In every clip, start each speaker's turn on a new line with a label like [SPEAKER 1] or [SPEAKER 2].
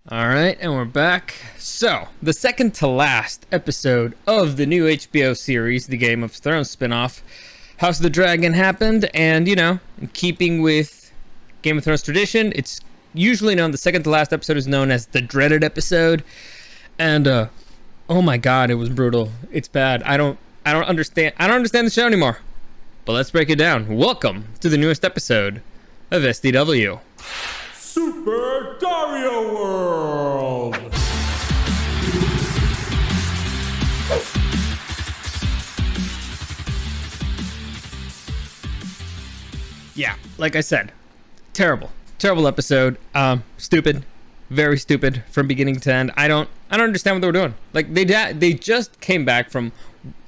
[SPEAKER 1] All right, and we're back. So, the second to last episode of the new HBO series, the Game of Thrones spinoff, House of the Dragon, happened, and, in keeping with Game of Thrones tradition, it's usually known, the second to last episode is known as the dreaded episode, and, oh my god, it was brutal. It's bad. I don't understand the show anymore. But let's break it down. Welcome to the newest episode of SDW.
[SPEAKER 2] Super Dario World!
[SPEAKER 1] Yeah, like I said, terrible episode. Stupid, very stupid from beginning to end. I don't understand what they were doing. Like they just came back from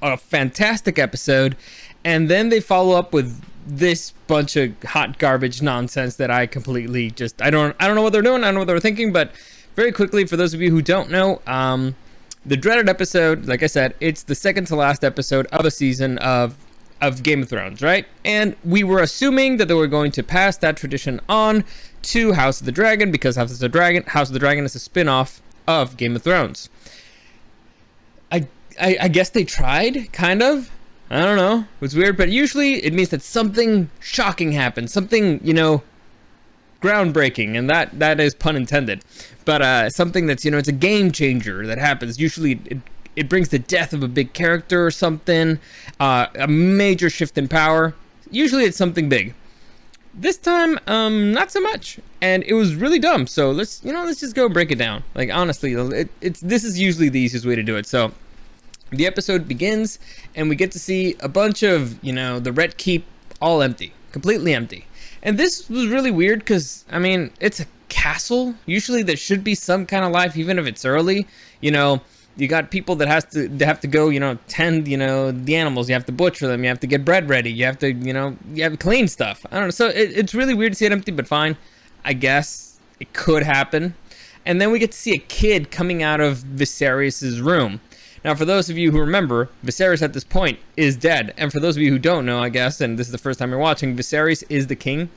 [SPEAKER 1] a fantastic episode, and then they follow up with this bunch of hot garbage nonsense that I completely just I don't know what they're doing. I don't know what they were thinking. But very quickly, for those of you who don't know, the dreaded episode, like I said, it's the second to last episode of a season of Game of Thrones, right? And we were assuming that they were going to pass that tradition on to House of the Dragon, because House of the Dragon is a spin-off of Game of Thrones. I guess they tried, kind of. I don't know. It was weird, but usually it means that something shocking happened, something, groundbreaking, and that is pun intended. But something that's, it's a game changer that happens. Usually it brings the death of a big character or something, a major shift in power. Usually it's something big. This time, not so much, and it was really dumb. So let's just go and break it down. Like, honestly, this is usually the easiest way to do it. So the episode begins, and we get to see a bunch of, the Red Keep all empty, completely empty. And this was really weird because, it's a castle. Usually there should be some kind of life, even if it's early. You got people that have to go, tend, the animals. You have to butcher them. You have to get bread ready. You have to, you have to clean stuff. I don't know. So it's really weird to see it empty, but fine. I guess it could happen. And then we get to see a kid coming out of Viserys' room. Now, for those of you who remember, Viserys at this point is dead. And for those of you who don't know, I guess, and this is the first time you're watching, Viserys is the king.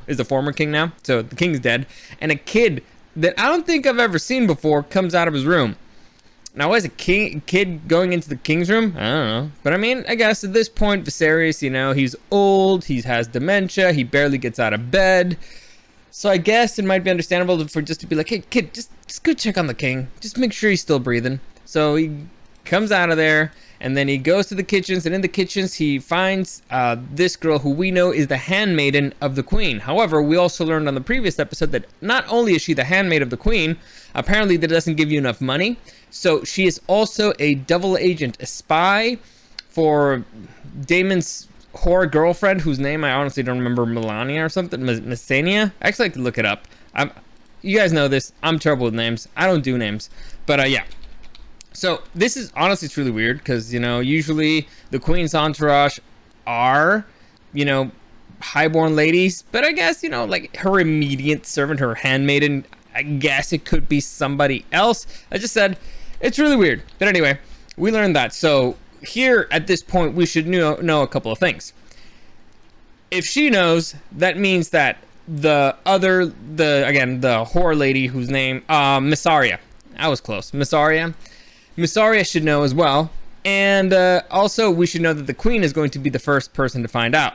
[SPEAKER 1] Is the former king now. So the king's dead. And a kid that I don't think I've ever seen before comes out of his room. Now, why is a kid going into the king's room? I don't know. But I guess at this point, Viserys, he's old. He has dementia. He barely gets out of bed. So I guess it might be understandable for just to be like, hey, kid, just go check on the king. Just make sure he's still breathing. So he comes out of there, and then he goes to the kitchens, and in the kitchens he finds this girl who we know is the handmaiden of the queen. However, we also learned on the previous episode that not only is she the handmaid of the queen, apparently that doesn't give you enough money. So she is also a double agent, a spy for Daemon's whore girlfriend, whose name I honestly don't remember, Melania or something, Messania? I actually like to look it up. You guys know this. I'm terrible with names. I don't do names. But yeah. So this is honestly, it's really weird because, usually the queen's entourage are, highborn ladies. But I guess, like her immediate servant, her handmaiden, I guess it could be somebody else. I just said it's really weird. But anyway, we learned that. So here at this point, we should know a couple of things. If she knows, that means that the whore lady whose name, Missaria. I was close. Missaria should know as well. And also, we should know that the queen is going to be the first person to find out.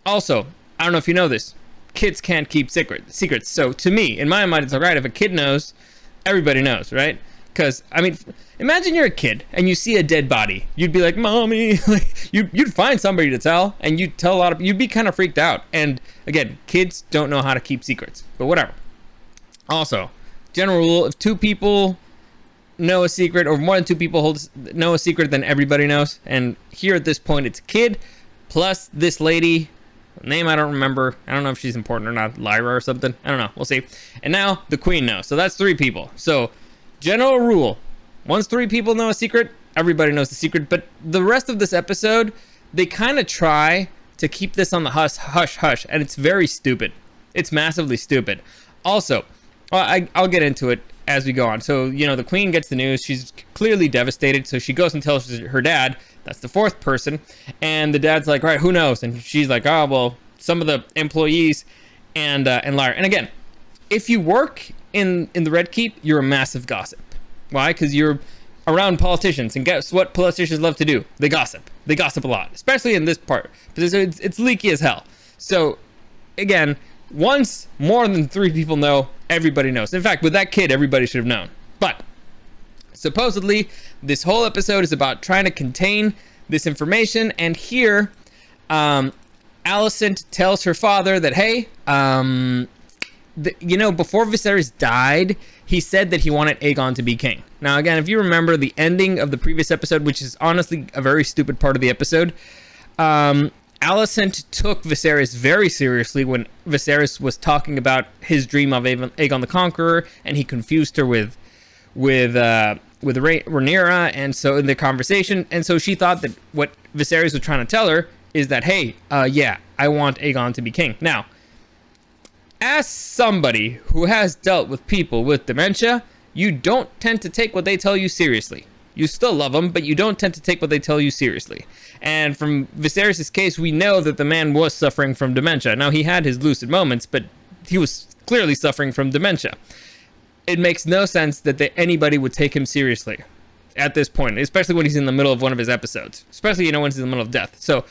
[SPEAKER 1] Also, I don't know if you know this, kids can't keep secrets. So to me, in my mind, it's all right. If a kid knows, everybody knows, right? Because, imagine you're a kid and you see a dead body. You'd be like, Mommy. You'd find somebody to tell, and you'd tell you'd be kind of freaked out. And again, kids don't know how to keep secrets, but whatever. Also, general rule, if two people know a secret, or more than two people know a secret, then everybody knows. And here at this point, it's a kid plus this lady, name I don't remember. I don't know if she's important or not, Lyra or something. I don't know. We'll see. And now the queen knows. So that's three people. So general rule, once three people know a secret, everybody knows the secret. But the rest of this episode, they kind of try to keep this on the hush, and it's very stupid. It's massively stupid. Also, I'll get into it as we go on. So, the queen gets the news. She's clearly devastated. So she goes and tells her dad. That's the fourth person. And the dad's like, all right, who knows? And she's like, oh, well, some of the employees and Lyra. And again, if you work in the Red Keep, you're a massive gossip. Why? Because you're around politicians, and guess what politicians love to do? They gossip. They gossip a lot, especially in this part, because it's leaky as hell. So, again, once more than 3 people know, everybody knows. In fact, with that kid, everybody should have known. But supposedly, this whole episode is about trying to contain this information, and here, Alicent tells her father that, hey, before Viserys died, he said that he wanted Aegon to be king. Now, again, if you remember the ending of the previous episode, which is honestly a very stupid part of the episode, Alicent took Viserys very seriously when Viserys was talking about his dream of Aegon the Conqueror, and he confused her with Rhaenyra, and so in the conversation, and so she thought that what Viserys was trying to tell her is that, hey, yeah, I want Aegon to be king. Now, as somebody who has dealt with people with dementia, you don't tend to take what they tell you seriously. You still love them, but you don't tend to take what they tell you seriously. And from Viserys' case, we know that the man was suffering from dementia. Now, he had his lucid moments, but he was clearly suffering from dementia. It makes no sense that anybody would take him seriously at this point, especially when he's in the middle of one of his episodes, especially, when he's in the middle of death. So,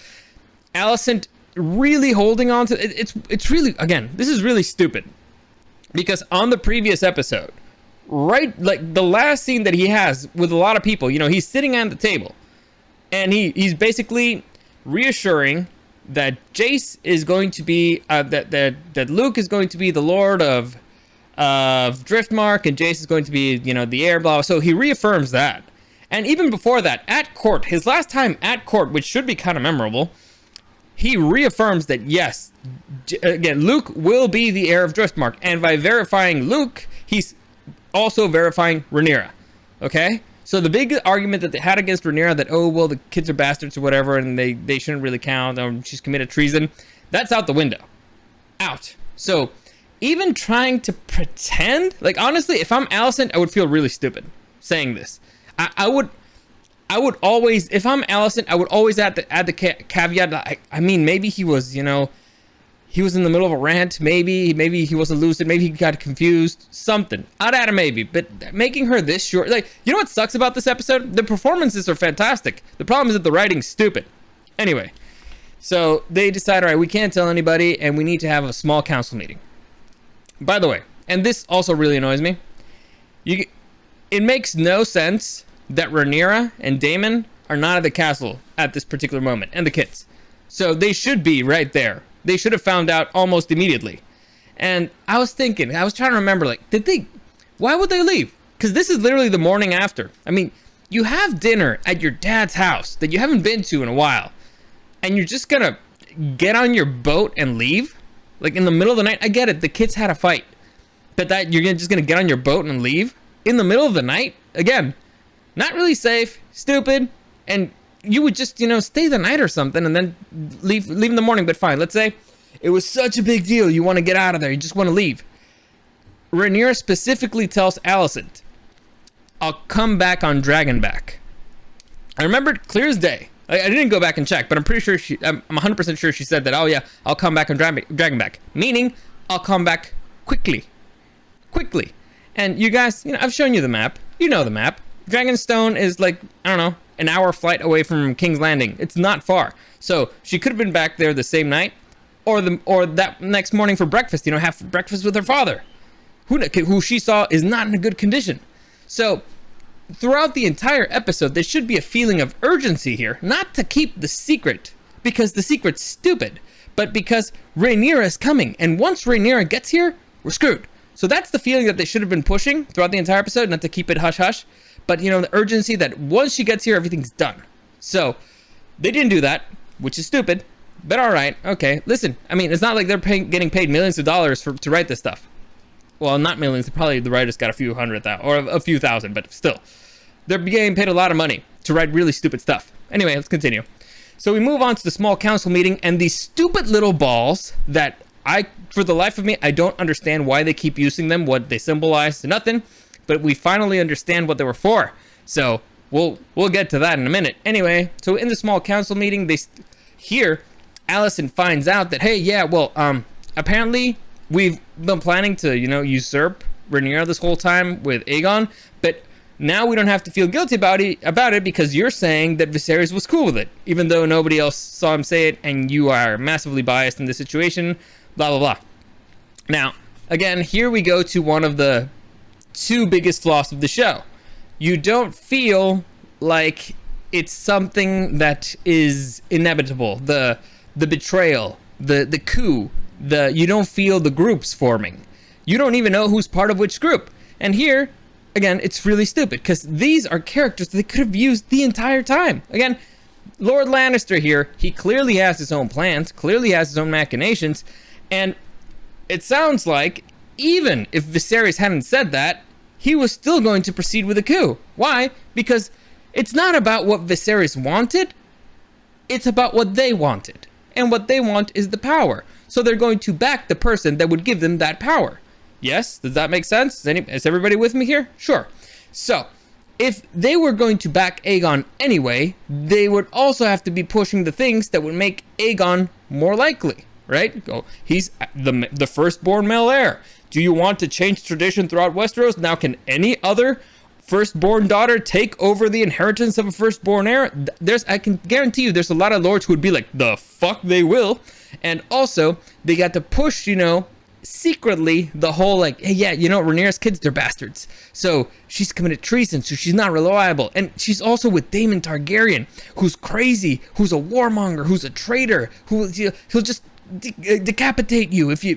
[SPEAKER 1] Alicent really holding on to it's really, again, this is really stupid, because on the previous episode, right, like the last scene that he has with a lot of people, he's sitting at the table, and he's basically reassuring that Jace is going to be that Luke is going to be the Lord of Driftmark, and Jace is going to be the heir, blah. So he reaffirms that. And even before that, at court, his last time at court, which should be kind of memorable, he reaffirms that, yes, again, Luke will be the heir of Driftmark. And by verifying Luke, he's also verifying Rhaenyra. Okay? So the big argument that they had against Rhaenyra, that, oh, well, the kids are bastards or whatever, and they shouldn't really count, or she's committed treason, that's out the window. Out. So even trying to pretend, like, honestly, if I'm Alicent, I would feel really stupid saying this. I would always, if I'm Alicent, I would always add the caveat. I mean, maybe he was, he was in the middle of a rant. Maybe he wasn't lucid. Maybe he got confused. Something. I'd add a maybe. But making her this short, like, what sucks about this episode? The performances are fantastic. The problem is that the writing's stupid. Anyway, so they decide, all right, we can't tell anybody, and we need to have a small council meeting. By the way, and this also really annoys me, it makes no sense that Rhaenyra and Daemon are not at the castle at this particular moment, and the kids. So they should be right there. They should have found out almost immediately. And I was trying to remember, like, why would they leave? Because this is literally the morning after. I mean, you have dinner at your dad's house that you haven't been to in a while, and you're just gonna get on your boat and leave? Like, in the middle of the night? I get it, the kids had a fight. But that you're just gonna get on your boat and leave? In the middle of the night? Again, not really safe, stupid, and you would just, stay the night or something and then leave in the morning. But fine, let's say it was such a big deal, you want to get out of there, you just want to leave. Rhaenyra specifically tells Alicent, I'll come back on Dragonback. I remember it clear as day. I didn't go back and check, but I'm pretty sure I'm 100% sure she said that, oh yeah, I'll come back on Dragonback. Meaning, I'll come back quickly. And you guys, I've shown you the map. You know the map. Dragonstone is like, I don't know, an hour flight away from King's Landing. It's not far. So she could have been back there the same night, or that next morning for breakfast, have breakfast with her father, who she saw is not in a good condition. So throughout the entire episode, there should be a feeling of urgency here, not to keep the secret, because the secret's stupid, but because Rhaenyra is coming, and once Rhaenyra gets here, we're screwed. So that's the feeling that they should have been pushing throughout the entire episode, not to keep it hush-hush, but, the urgency that once she gets here, everything's done. So they didn't do that, which is stupid, but all right, okay. Listen, I mean, it's not like they're getting paid millions of dollars to write this stuff. Well, not millions, probably the writers got a few $100,000 or a few thousand, but still. They're getting paid a lot of money to write really stupid stuff. Anyway, let's continue. So we move on to the small council meeting, and these stupid little balls that for the life of me, I don't understand why they keep using them, what they symbolize, nothing, but we finally understand what they were for. So we'll get to that in a minute. Anyway, so in the small council meeting, here Alicent finds out that, hey, yeah, well, apparently we've been planning to, usurp Rhaenyra this whole time with Aegon, but now we don't have to feel guilty about it because you're saying that Viserys was cool with it, even though nobody else saw him say it, and you are massively biased in this situation, blah, blah, blah. Now, again, here we go to one of the two biggest flaws of the show. You don't feel like it's something that is inevitable. The betrayal, the coup, you don't feel the groups forming. You don't even know who's part of which group. And here, again, it's really stupid because these are characters they could have used the entire time. Again, Lord Lannister here, he clearly has his own plans, clearly has his own machinations, and it sounds like even if Viserys hadn't said that, he was still going to proceed with a coup. Why? Because it's not about what Viserys wanted, it's about what they wanted. And what they want is the power. So they're going to back the person that would give them that power. Yes? Does that make sense? Is everybody with me here? Sure. So, if they were going to back Aegon anyway, they would also have to be pushing the things that would make Aegon more likely, right? He's the firstborn male heir. Do you want to change tradition throughout Westeros? Now, can any other firstborn daughter take over the inheritance of a firstborn heir? I can guarantee you there's a lot of lords who would be like, the fuck they will. And also, they got to push, secretly the whole like, hey, yeah, Rhaenyra's kids, they're bastards, so she's committed treason, so she's not reliable, and she's also with Daemon Targaryen, who's crazy, who's a warmonger, who's a traitor, he'll just decapitate you if you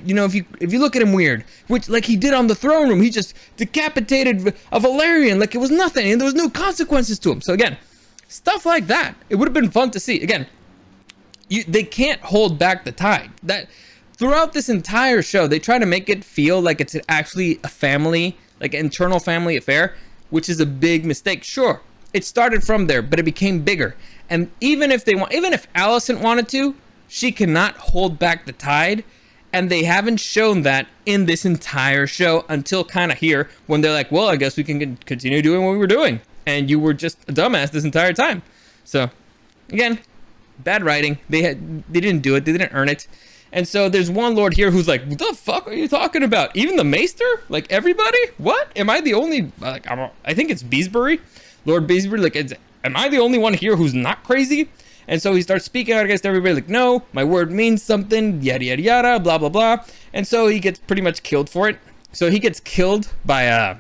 [SPEAKER 1] look at him weird, which like he did on the throne room. He just decapitated a Valyrian like it was nothing, and there was no consequences to him. So again, stuff like that, it would have been fun to see. Again, they can't hold back the tide. That throughout this entire show, they try to make it feel like it's actually a family, like an internal family affair, which is a big mistake. Sure, it started from there, but it became bigger. And even if Alicent wanted to, she cannot hold back the tide. And they haven't shown that in this entire show until kind of here, when they're like, well, I guess we can continue doing what we were doing. And you were just a dumbass this entire time. So, again, bad writing. They didn't do it. They didn't earn it. And so there's one lord here who's like, what the fuck are you talking about? Even the maester? Like, everybody? What? Am I the only, like, I think it's Beesbury. Lord Beesbury, like, am I the only one here who's not crazy? And so he starts speaking out against everybody, like, no, my word means something, yada, yada, yada, blah, blah, blah. And so he gets pretty much killed for it. So he gets killed by, let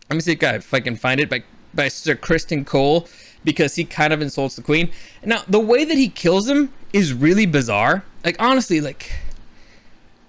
[SPEAKER 1] me see if I can find it, by Sir Criston Cole, because he kind of insults the queen. Now, the way that he kills him is really bizarre. Like, honestly, like,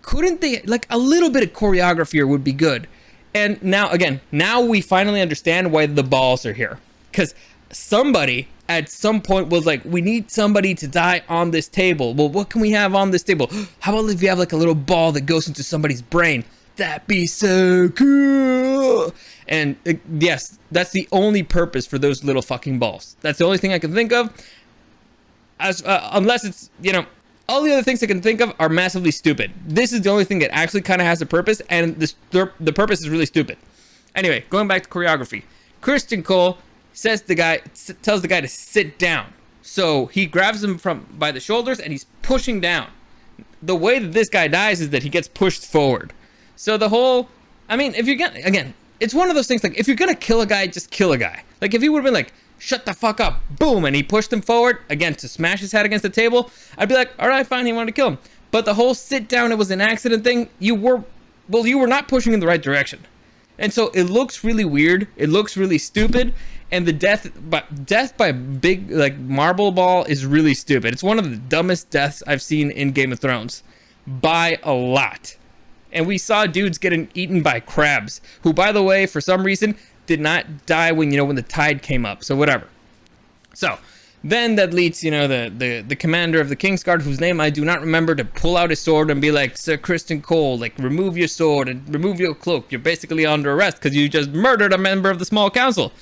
[SPEAKER 1] couldn't they, like, a little bit of choreography here would be good. And now, again, now we finally understand why the balls are here. Because somebody at some point was like, we need somebody to die on this table. Well, what can we have on this table? How about if you have, like, a little ball that goes into somebody's brain? That'd be so cool. And yes, that's the only purpose for those little fucking balls. That's the only thing I can think of. Unless it's, all the other things I can think of are massively stupid. This is the only thing that actually kind of has a purpose, and the purpose is really stupid. Anyway, going back to choreography. Criston Cole tells the guy to sit down. So he grabs him by the shoulders and he's pushing down. The way that this guy dies is that he gets pushed forward. So the whole, if you're gonna, again, it's one of those things, like, if you're gonna kill a guy, just kill a guy. Like, if he would have been like, shut the fuck up, boom, and he pushed him forward, again, to smash his head against the table, I'd be like, all right, fine, he wanted to kill him. But the whole sit down, it was an accident thing, you were not pushing in the right direction. And so it looks really weird, it looks really stupid, and the death by a big, like, marble ball is really stupid. It's one of the dumbest deaths I've seen in Game of Thrones, by a lot. And we saw dudes getting eaten by crabs, who, by the way, for some reason, did not die when the tide came up. So whatever. So then that leads, the commander of the Kingsguard, whose name I do not remember, to pull out his sword and be like, Sir Criston Cole, like, remove your sword and remove your cloak. You're basically under arrest because you just murdered a member of the small council.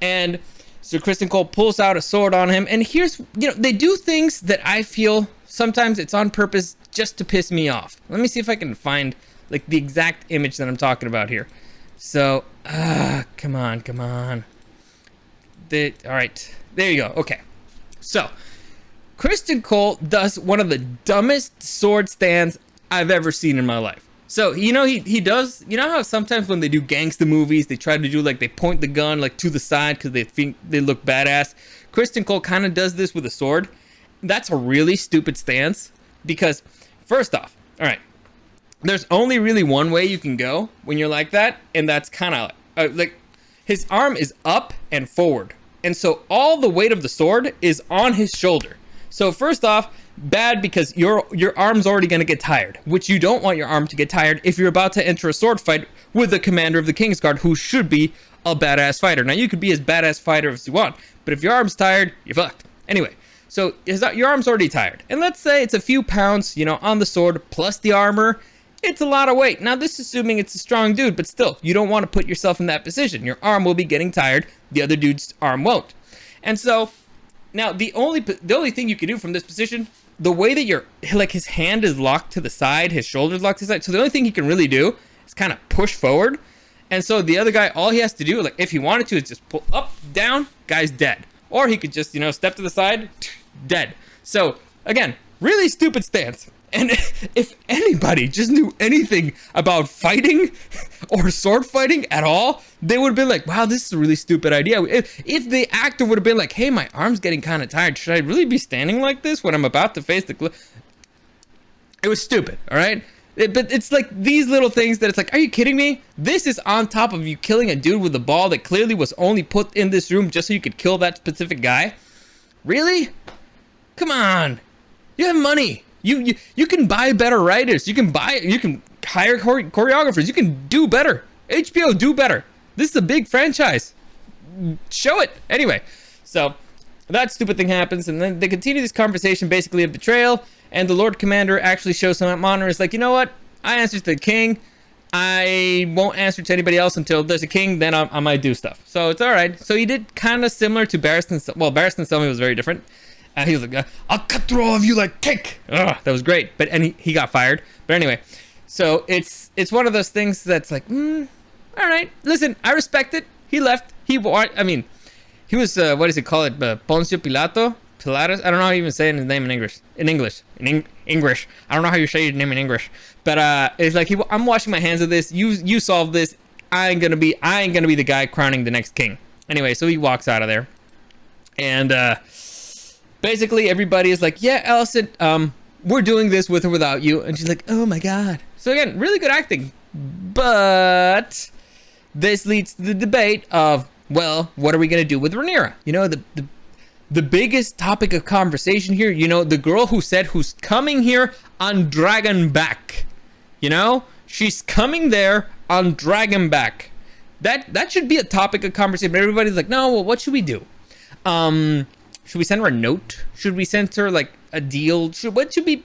[SPEAKER 1] And Sir Criston Cole pulls out a sword on him. And here's, they do things that I feel sometimes it's on purpose just to piss me off. Let me see if I can find, like, the exact image that I'm talking about here. So, come on. All right, there you go. Okay, so Criston Cole does one of the dumbest sword stands I've ever seen in my life. So he does. You know how sometimes when they do gangster movies, they try to do like they point the gun like to the side because they think they look badass. Kristen Cole kind of does this with a sword. That's a really stupid stance because first off, all right, there's only really one way you can go when you're like that, and that's kind of like his arm is up and forward, and so all the weight of the sword is on his shoulder. So first off, bad because your arm's already going to get tired, which you don't want your arm to get tired if you're about to enter a sword fight with the commander of the Kingsguard, who should be a badass fighter. Now, you could be as badass fighter as you want, but if your arm's tired, you're fucked. Anyway, so your arm's already tired. And let's say it's a few pounds, on the sword plus the armor. It's a lot of weight. Now, this is assuming it's a strong dude, but still, you don't want to put yourself in that position. Your arm will be getting tired. The other dude's arm won't. And so, now, the only thing you can do from this position, the way that his hand is locked to the side, his shoulder's locked to the side, so the only thing he can really do is kind of push forward. And so the other guy, all he has to do, like if he wanted to, is just pull up, down, guy's dead. Or he could just, step to the side, dead. So, again, really stupid stance. And if anybody just knew anything about fighting or sword fighting at all, they would have been like, wow, this is a really stupid idea. If the actor would have been like, hey, my arm's getting kind of tired. Should I really be standing like this when I'm about to face the... It was stupid, all right? But it's like these little things that it's like, are you kidding me? This is on top of you killing a dude with a ball that clearly was only put in this room just so you could kill that specific guy. Really? Come on. You have money. You can buy better writers. You can hire choreographers. You can do better. HBO, do better. This is a big franchise. Show it. Anyway, so that stupid thing happens, and then they continue this conversation basically of betrayal, and the Lord Commander actually shows some honor. It's like, you know what? I answer to the king. I won't answer to anybody else until there's a king, then I might do stuff. So it's all right. So he did kind of similar to Barristan. Well, Barristan Selmy was very different. He was like, I'll cut through all of you like cake. Ugh, that was great. And he got fired. But anyway, so it's one of those things that's like, all right. Listen, I respect it. He left. He was, what does he call it? Poncio Pilato? Pilatus? I don't know how you even say his name in English. In English. I don't know how you say his name in English. But it's like, I'm washing my hands of this. You solve this. I ain't gonna be the guy crowning the next king. Anyway, so he walks out of there. And, basically, everybody is like, yeah, Alicent, we're doing this with or without you. And she's like, oh my God. So again, really good acting. But this leads to the debate of, well, what are we going to do with Rhaenyra? The biggest topic of conversation here, the girl who said who's coming here on Dragonback. She's coming there on Dragonback. That should be a topic of conversation. But everybody's like, no, well, what should we do? Should we send her a note? Should we send her like a deal? What should we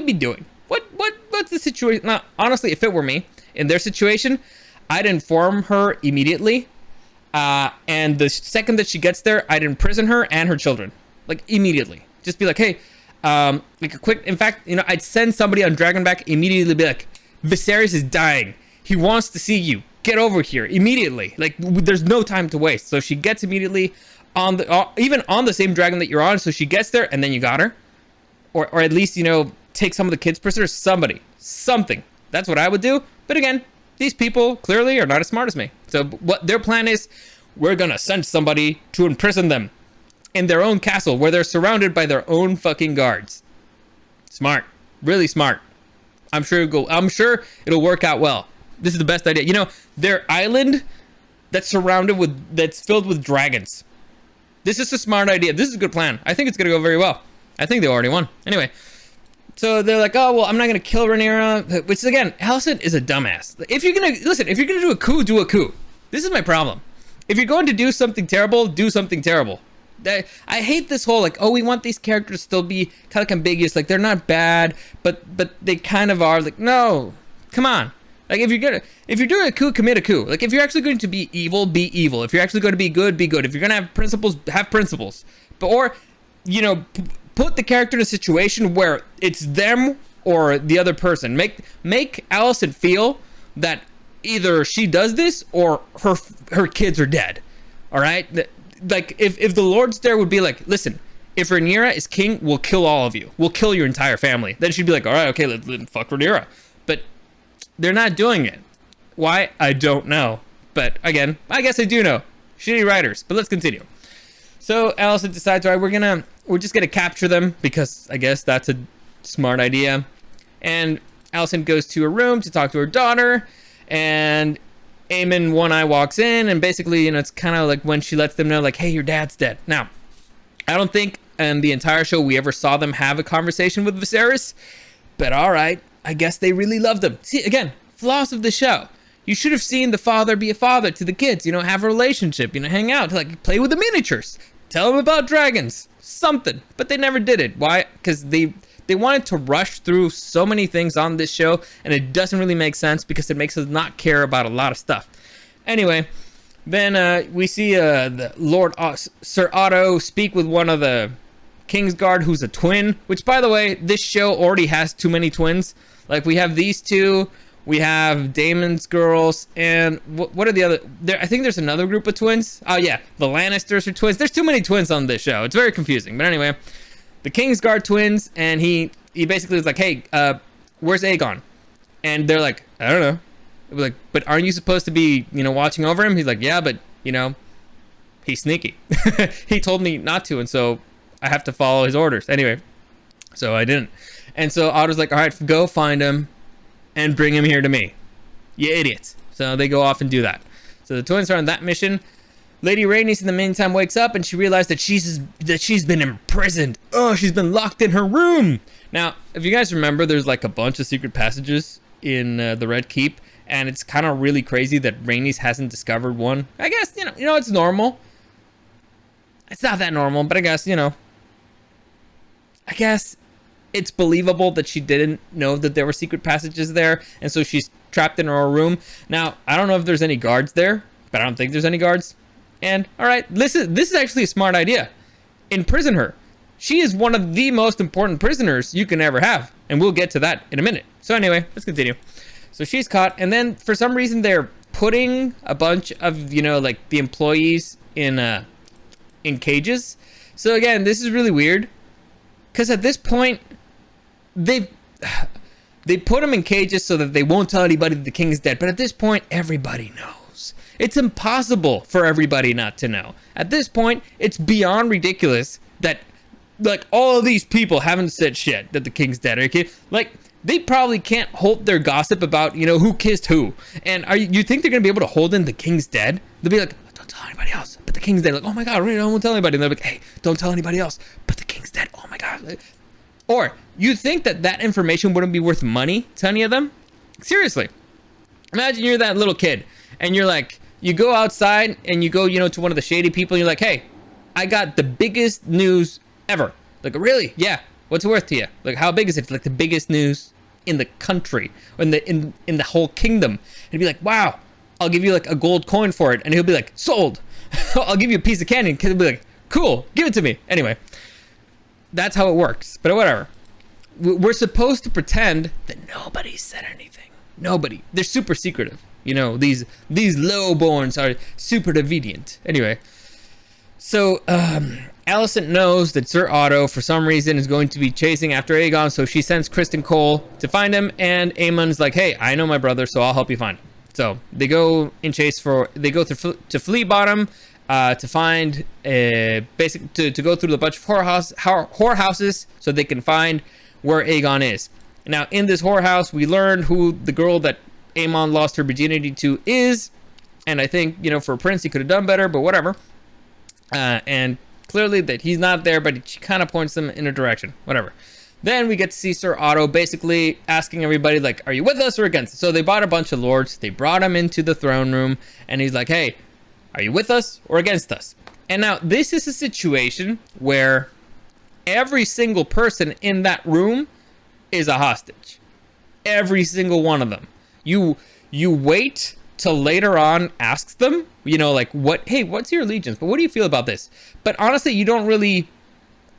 [SPEAKER 1] be doing? What's the situation? Now, honestly, if it were me in their situation, I'd inform her immediately. And the second that she gets there, I'd imprison her and her children, like immediately. Just be like, hey, like a quick. In fact, I'd send somebody on Dragonback immediately. Be like, Viserys is dying. He wants to see you. Get over here immediately. Like, there's no time to waste. So she gets immediately on even on the same dragon that you're on, so she gets there and then you got her, or at least take some of the kids prisoners. Something. That's what I would do. But again, these people clearly are not as smart as me. So what their plan is, we're gonna send somebody to imprison them in their own castle where they're surrounded by their own fucking guards. Smart, really smart. I'm sure it'll work out well. This is the best idea. Their island that's filled with dragons. This is a smart idea. This is a good plan. I think it's going to go very well. I think they already won. Anyway, so they're like, oh, well, I'm not going to kill Rhaenyra. Which, again, Alicent is a dumbass. If you're going to do a coup, do a coup. This is my problem. If you're going to do something terrible, do something terrible. I hate this whole, like, oh, we want these characters to still be kind of ambiguous. Like, they're not bad, but they kind of are. Like, no, come on. Like, if you're doing a coup, commit a coup. Like, if you're actually going to be evil, be evil. If you're actually going to be good, be good. If you're going to have principles, have principles. But, or, put the character in a situation where it's them or the other person. Make Alicent feel that either she does this or her kids are dead. All right? Like, if the Lord's there would be like, listen, if Rhaenyra is king, we'll kill all of you. We'll kill your entire family. Then she'd be like, all right, okay, let's fuck Rhaenyra. But they're not doing it. Why? I don't know. But again, I guess I do know. Shitty writers. But let's continue. So Allison decides, all right, we're just gonna capture them because I guess that's a smart idea. And Allison goes to her room to talk to her daughter, and Aemon One Eye walks in, and basically, it's kind of like when she lets them know, like, hey, your dad's dead. Now, I don't think in the entire show we ever saw them have a conversation with Viserys, but all right, I guess they really loved him. See, again, flaws of the show. You should have seen the father be a father to the kids, have a relationship, hang out, like play with the miniatures, tell them about dragons, something. But they never did it. Why? Because they wanted to rush through so many things on this show, and it doesn't really make sense because it makes us not care about a lot of stuff. Anyway, then we see the Lord Sir Otto speak with one of the Kingsguard who's a twin, which, by the way, this show already has too many twins. Like, we have these two, we have Daemon's girls, and what are the other? I think there's another group of twins. Oh yeah, the Lannisters are twins. There's too many twins on this show. It's very confusing. But anyway, the Kingsguard twins, and he basically was like, hey, where's Aegon? And they're like, I don't know. It was like, but aren't you supposed to be, watching over him? He's like, yeah, but, he's sneaky. He told me not to, and so I have to follow his orders. Anyway, so I didn't. And so Otto's like, all right, go find him and bring him here to me. You idiots. So they go off and do that. So the twins are on that mission. Lady Rhaenys in the meantime wakes up, and she realized that she's been imprisoned. Oh, she's been locked in her room. Now, if you guys remember, there's like a bunch of secret passages in the Red Keep, and it's kind of really crazy that Rhaenys hasn't discovered one. I guess it's normal. It's not that normal, but I guess it's believable that she didn't know that there were secret passages there, and so she's trapped in her room. Now, I don't know if there's any guards there, but I don't think there's any guards. And all right, this is actually a smart idea. Imprison her. She is one of the most important prisoners you can ever have, and we'll get to that in a minute. So anyway, let's continue. So she's caught, and then for some reason they're putting a bunch of like the employees in cages. So again, this is really weird, because at this point they put them in cages so that they won't tell anybody that the king is dead. But at this point, everybody knows. It's impossible for everybody not to know. At this point, it's beyond ridiculous that like all of these people haven't said shit that the king's dead. Okay, like they probably can't hold their gossip about who kissed who. And you think they're gonna be able to hold in the king's dead? They'll be like, don't tell anybody else. But the king's dead. Like, oh my god, really? I won't tell anybody. And they're like, hey, don't tell anybody else. But the king's dead. Oh my god. Or you think that information wouldn't be worth money to any of them? Seriously, imagine you're that little kid, and you're like, you go outside and you go, to one of the shady people, and you're like, hey, I got the biggest news ever. Like, really? Yeah. What's it worth to you? Like, how big is it? Like the biggest news in the country, or in the whole kingdom. And he'd be like, wow, I'll give you like a gold coin for it. And he'll be like, sold. I'll give you a piece of candy. And he'll be like, cool, give it to me. Anyway, that's how it works. But whatever. We're supposed to pretend that nobody said anything. Nobody. They're super secretive. These lowborns are super deviant. Anyway, so Alicent knows that Sir Otto, for some reason, is going to be chasing after Aegon, so she sends Kristen Cole to find him, and Aemon's like, hey, I know my brother, so I'll help you find him. So they go to Flea Bottom to find to go through a bunch of whorehouses so they can find where Aegon is. Now, in this whorehouse, we learn who the girl that Aemon lost her virginity to is, and I think, for a prince, he could have done better, but whatever. And clearly that he's not there, but she kind of points them in a direction, whatever. Then we get to see Sir Otto basically asking everybody, like, are you with us or against us? So they bought a bunch of lords, they brought him into the throne room, and he's like, hey, are you with us or against us? And now this is a situation where every single person in that room is a hostage. Every single one of them. You wait till later on asks them, like, what's your allegiance? But what do you feel about this? But honestly, you don't really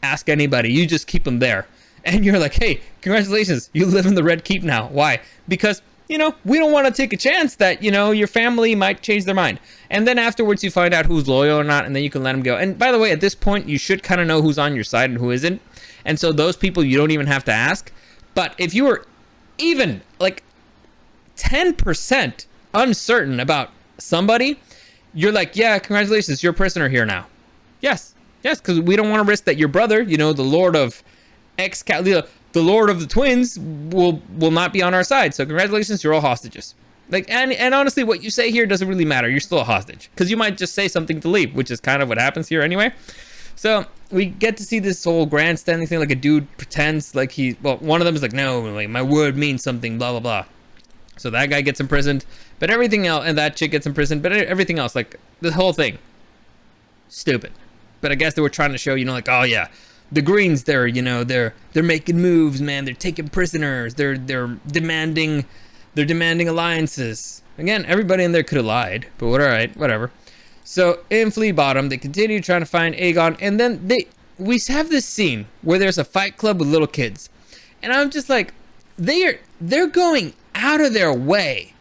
[SPEAKER 1] ask anybody. You just keep them there. And you're like, hey, congratulations. You live in the Red Keep now. Why? Because, we don't want to take a chance that, your family might change their mind. And then afterwards you find out who's loyal or not, and then you can let them go. And by the way, at this point, you should kind of know who's on your side and who isn't. And so those people you don't even have to ask. But if you were even, like, 10% uncertain about somebody, you're like, yeah, congratulations, you're a prisoner here now. Yes, because we don't want to risk that your brother, you know, the Lord of the Lord of the Twins, will not be on our side. So congratulations, you're all hostages. Like, and honestly, what you say here doesn't really matter. You're still a hostage because you might just say something to leave, which is kind of what happens here anyway. So we get to see this whole grandstanding thing, like a dude pretends like one of them is like, no, like my word means something, blah, blah, blah. So that guy gets imprisoned, but everything else, and that chick gets imprisoned, but everything else, like the whole thing, stupid. But I guess they were trying to show, you know, like, oh yeah, the Greens, they're making moves, man. They're taking prisoners. They're demanding alliances. Again, everybody in there could have lied, but whatever. So in Flea Bottom, they continue trying to find Aegon, and then we have this scene where there's a fight club with little kids, and I'm just like, they're going out of their way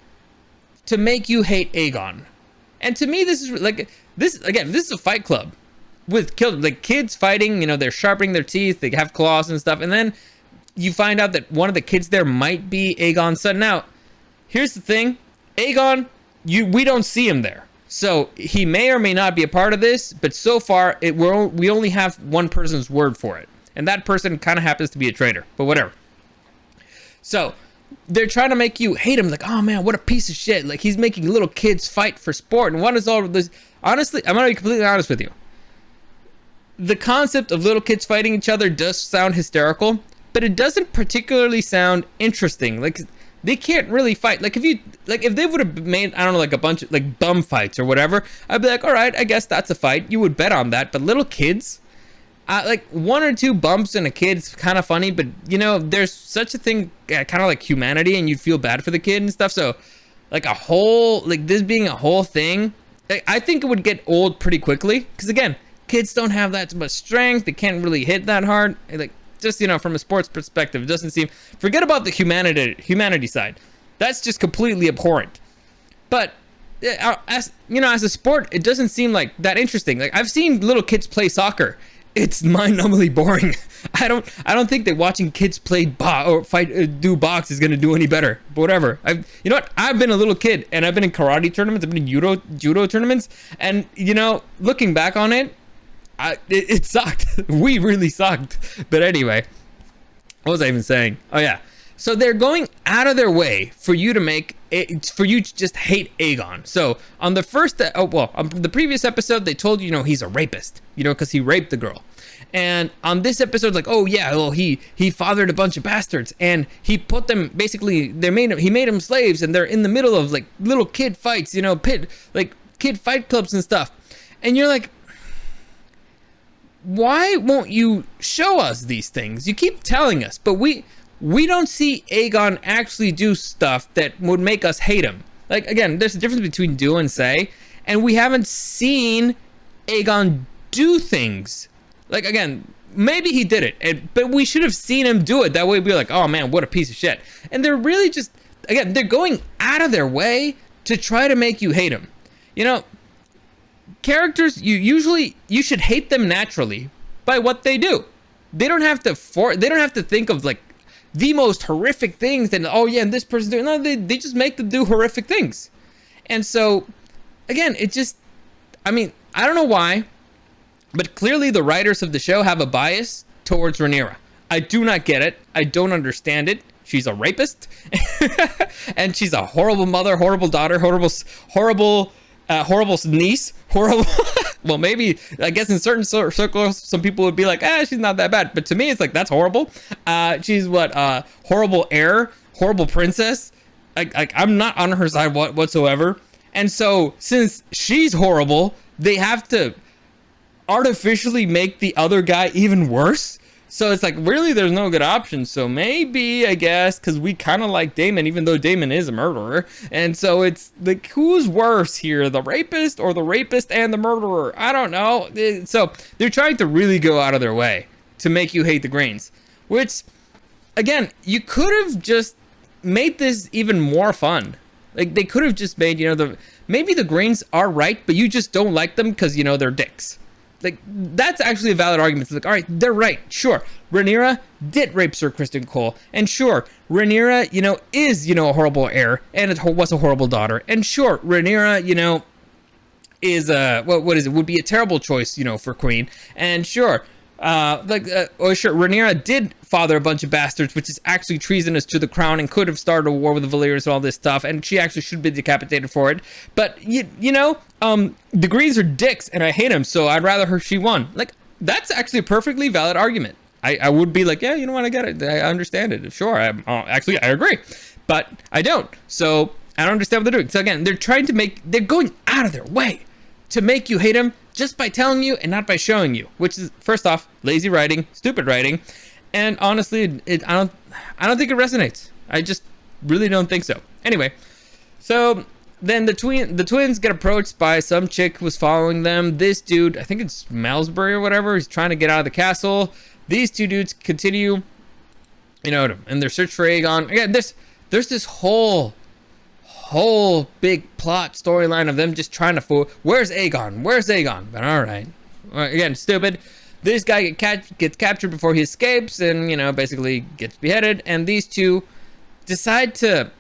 [SPEAKER 1] to make you hate Aegon. And to me, this is a fight club with kids fighting, you know, they're sharpening their teeth, they have claws and stuff, and then you find out that one of the kids there might be Aegon's son. Now, here's the thing, Aegon, we don't see him there. So he may or may not be a part of this, but so far we only have one person's word for it. And that person kind of happens to be a traitor, but whatever. So they're trying to make you hate him, like, oh man, what a piece of shit. Like, he's making little kids fight for sport. And what is all of this? Honestly, I'm gonna be completely honest with you. The concept of little kids fighting each other does sound hysterical, but it doesn't particularly sound interesting. Like, they can't really fight. Like, if they would have made, I don't know, like a bunch of like bum fights or whatever, I'd be like, all right, I guess that's a fight. You would bet on that. But little kids, like one or two bumps in a kid's kind of funny, but you know, there's such a thing, kind of like humanity, and you'd feel bad for the kid and stuff. So like this being a whole thing, I think it would get old pretty quickly, because again, kids don't have that much strength. They can't really hit that hard. Like, just, you know, from a sports perspective, it doesn't seem, forget about the humanity side. That's just completely abhorrent. But as you know, as a sport, it doesn't seem like that interesting. Like, I've seen little kids play soccer. It's mind-numbingly boring. I don't think that watching kids play do box is gonna do any better. But whatever. You know what? I've been a little kid, and I've been in karate tournaments. I've been in judo tournaments, and you know, looking back on it, it sucked. We really sucked. But anyway, what was I even saying? Oh yeah. So they're going out of their way for you to just hate Aegon. So on the previous episode, they told you, you know, he's a rapist, you know, because he raped the girl. And on this episode, like, oh yeah, well, he fathered a bunch of bastards, and he put them, basically, he made them slaves, and they're in the middle of like little kid fights, you know, kid fight clubs and stuff. And you're like, why won't you show us these things? You keep telling us, but we don't see Aegon actually do stuff that would make us hate him. Like, again, there's a difference between do and say, and we haven't seen Aegon do things. Like, again, maybe he did it, but we should have seen him do it. That way we'd be like, oh man, what a piece of shit. And they're really just, again, they're going out of their way to try to make you hate him. You know, characters, you should hate them naturally by what they do. They don't have to think of like the most horrific things, and oh yeah, and this person's doing, no, they just make them do horrific things. And so again, it just, I mean, I don't know why, but clearly the writers of the show have a bias towards Rhaenyra. I do not get it. I don't understand it. She's a rapist and she's a horrible mother, horrible daughter, horrible niece, horrible. Well, maybe, I guess in certain circles, some people would be like, she's not that bad. But to me, it's like, that's horrible. She's horrible heir, horrible princess. I'm not on her side whatsoever. And so, since she's horrible, they have to artificially make the other guy even worse. So it's like, really, there's no good option. So maybe, I guess, because we kind of like Daemon, even though Daemon is a murderer. And so it's like, who's worse here, the rapist or the rapist and the murderer? I don't know. So they're trying to really go out of their way to make you hate the Greens, which, again, you could have just made this even more fun. Like, they could have just made, you know, maybe the Greens are right, but you just don't like them because, you know, they're dicks. Like, that's actually a valid argument. It's like, all right, they're right. Sure, Rhaenyra did rape Sir Criston Cole. And sure, Rhaenyra, is, a horrible heir. And it was a horrible daughter. And sure, Rhaenyra, is, what is it? Would be a terrible choice, for queen. And sure, Rhaenyra did father a bunch of bastards, which is actually treasonous to the crown and could have started a war with the Valyrians and all this stuff, and she actually should be decapitated for it. But the Greens are dicks, and I hate them, so I'd rather she won. Like, that's actually a perfectly valid argument. I would be like, yeah, you know what, I get it, I understand it. Sure, I agree, but I don't. So I don't understand what they're doing. So again, they're going out of their way to make you hate him just by telling you and not by showing you, which is, first off, lazy writing, stupid writing, and honestly, I don't think it resonates. I just really don't think so. Anyway, so then the twins get approached by some chick who was following them. This dude, I think it's Malsbury or whatever, he's trying to get out of the castle. These two dudes continue, in their search for Aegon. Again, there's this whole big plot storyline of them just trying to fool. Where's Aegon? But all right, again, stupid. This guy gets captured before he escapes, and basically gets beheaded. And these two decide to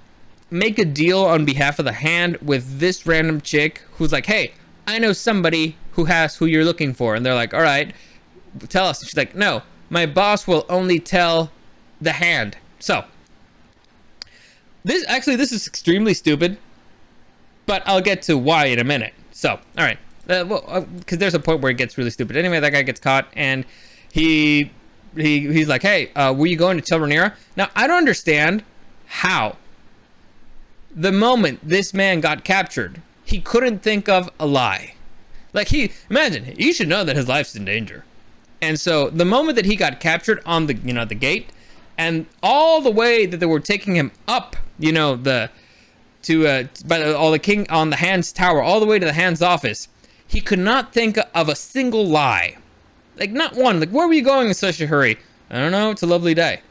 [SPEAKER 1] make a deal on behalf of the Hand with this random chick who's like, hey, I know somebody who you're looking for. And they're like, all right, tell us. She's like, no, my boss will only tell the Hand. So this is extremely stupid, but I'll get to why in a minute. So, all right, because there's a point where it gets really stupid. Anyway, that guy gets caught, and he's like, hey, were you going to tell Rhaenyra? Now, I don't understand how the moment this man got captured, he couldn't think of a lie. Like, imagine, he should know that his life's in danger. And so the moment that he got captured on the the gate, and all the way that they were taking him up, by all the king on the Hand's tower, all the way to the Hand's office, he could not think of a single lie. Like, not one. Like, where were you going in such a hurry? I don't know. It's a lovely day.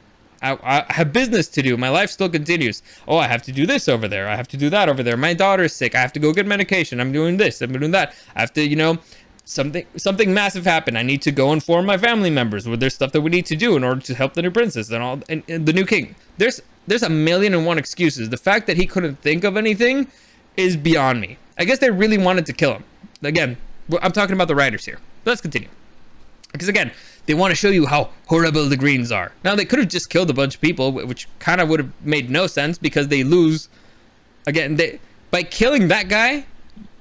[SPEAKER 1] I have business to do. My life still continues. Oh, I have to do this over there. I have to do that over there. My daughter's sick. I have to go get medication. I'm doing this. I'm doing that. I have to, something massive happened. I need to go inform my family members where there's stuff that we need to do in order to help the new princess and the new king. There's a million and one excuses. The fact that he couldn't think of anything is beyond me. I guess they really wanted to kill him. Again, I'm talking about the writers here. Let's continue. Because again, they want to show you how horrible the Greens are. Now, they could have just killed a bunch of people, which kind of would have made no sense because they lose. Again, by killing that guy,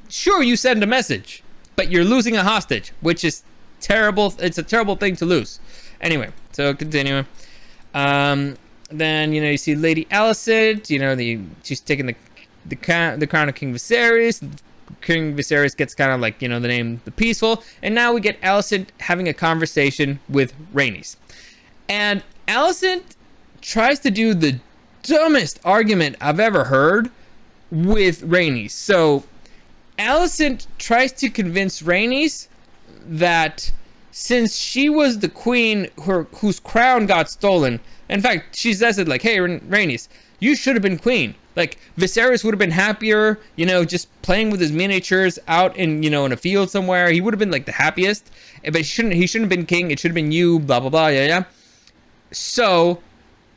[SPEAKER 1] sure, you send a message, but you're losing a hostage, which is terrible. It's a terrible thing to lose. Anyway, so continuing. Then, you see Lady Alicent, she's taking the crown of King Viserys. King Viserys gets kind of like, the name The Peaceful. And now we get Alicent having a conversation with Rhaenys. And Alicent tries to do the dumbest argument I've ever heard with Rhaenys. So Alicent tries to convince Rhaenys that since she was the queen whose crown got stolen, in fact, she says it like, hey, Rhaenys, you should have been queen. Like, Viserys would have been happier, just playing with his miniatures out in, in a field somewhere. He would have been like the happiest, but he shouldn't have been king. It should have been you, blah, blah, blah, yeah. So